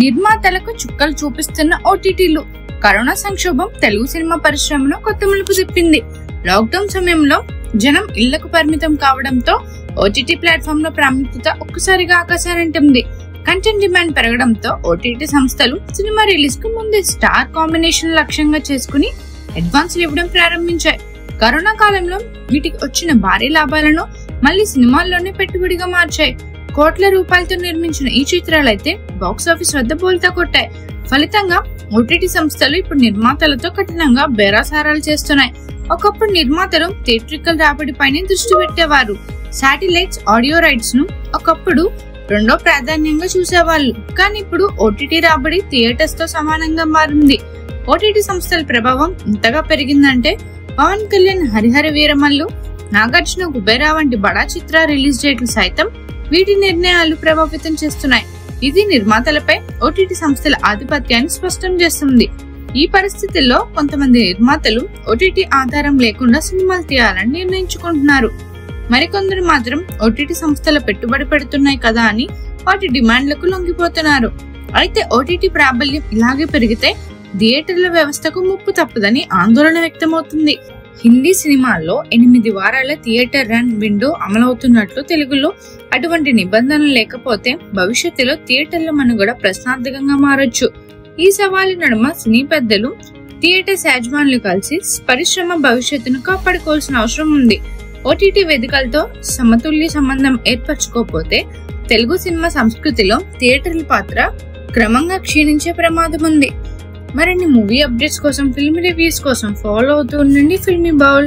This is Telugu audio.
నిర్మాతలకు చుక్కలు చూపిస్తున్న ఓటీటీలు. కరోనా సంక్షోభం తెలుగు సినిమా పరిశ్రమను కొత్త మలుపు తిప్పింది. లాక్డౌన్ సమయంలో జనం ఇళ్లకు పరిమితం కావడంతో ఓటీటీ ప్లాట్ఫామ్ లో ప్రాముఖ్యత ఒక్కసారిగా ఆకాశానంటుంది. కంటెంట్ డిమాండ్ పెరగడంతో ఓటీటీ సంస్థలు సినిమా రిలీజ్ కు ముందే స్టార్ కాంబినేషన్ లక్ష్యంగా చేసుకుని అడ్వాన్స్లు ఇవ్వడం ప్రారంభించాయి. కరోనా కాలంలో వీటికి వచ్చిన భారీ లాభాలను మళ్లీ సినిమాల్లోనే పెట్టుబడిగా మార్చాయి. కోట్ల రూపాయలతో నిర్మించిన ఈ చిత్రాలైతే బాక్సాఫీస్ వద్ద బోల్తా కొట్టాయి. ఫలితంగా ఓటీటీ సంస్థలు ఇప్పుడు నిర్మాతలతో కఠినంగా బేరాసారాలు చేస్తున్నాయి. ఒకప్పుడు నిర్మాతలు థియేట్రికల్ రాబడిపైనే దృష్టి పెట్టేవారు. శాటిలైట్స్, ఆడియో రైట్స్ ను ఒకప్పుడు రెండో ప్రాధాన్యంగా చూసేవాళ్ళు. కానీ ఇప్పుడు ఓటీటీ రాబడి థియేటర్స్ తో సమానంగా మారింది. ఓటీటీ సంస్థల ప్రభావం ఇంతగా పెరిగిందంటే పవన్ కళ్యాణ్ హరిహర వీరమల్లు, నాగార్జున కుబేరా వంటి బడా చిత్ర రిలీజ్ డేట్లు సైతం వీటి నిర్ణయాలు ప్రభావితం చేస్తున్నాయి. ఇది నిర్మాతలపై ఓటీటీ సంస్థల ఆధిపత్యాన్ని స్పష్టం చేస్తుంది. ఈ పరిస్థితుల్లో కొంతమంది నిర్మాతలు ఓటీటీ ఆధారం లేకుండా సినిమాలు తీయాలని నిర్ణయించుకుంటున్నారు. మరికొందరు మాత్రం ఓటీటీ సంస్థల పెట్టుబడి పెడుతున్నాయి కదా అని వాటి డిమాండ్లకు లొంగిపోతున్నారు. అయితే ఓటీటీ ప్రాబల్యం ఇలాగే పెరిగితే థియేటర్ల వ్యవస్థకు ముప్పు తప్పదని ఆందోళన వ్యక్తమవుతుంది. హిందీ సినిమాల్లో 8 వారాల థియేటర్ రన్ విండో అమలవుతున్నట్లు తెలుగులో అటువంటి నిబంధనలు లేకపోతే భవిష్యత్తులో థియేటర్ల మనుగడ ప్రశ్నార్థకంగా మారొచ్చు. ఈ సవాలు నడుమ సినీ పెద్దలు, థియేటర్స్ యాజమానులు కలిసి పరిశ్రమ భవిష్యత్తును కాపాడుకోవాల్సిన అవసరం ఉంది. ఓటీటీ వేదికలతో సమతుల్య సంబంధం ఏర్పరచుకోకపోతే తెలుగు సినిమా సంస్కృతిలో థియేటర్ల పాత్ర క్రమంగా క్షీణించే ప్రమాదం ఉంది. మరిన్ని మూవీ అప్డేట్స్ కోసం, ఫిల్మ్ రివ్యూస్ కోసం ఫాలో అవుతూ ఉండండి ఫిల్మీ బౌల్.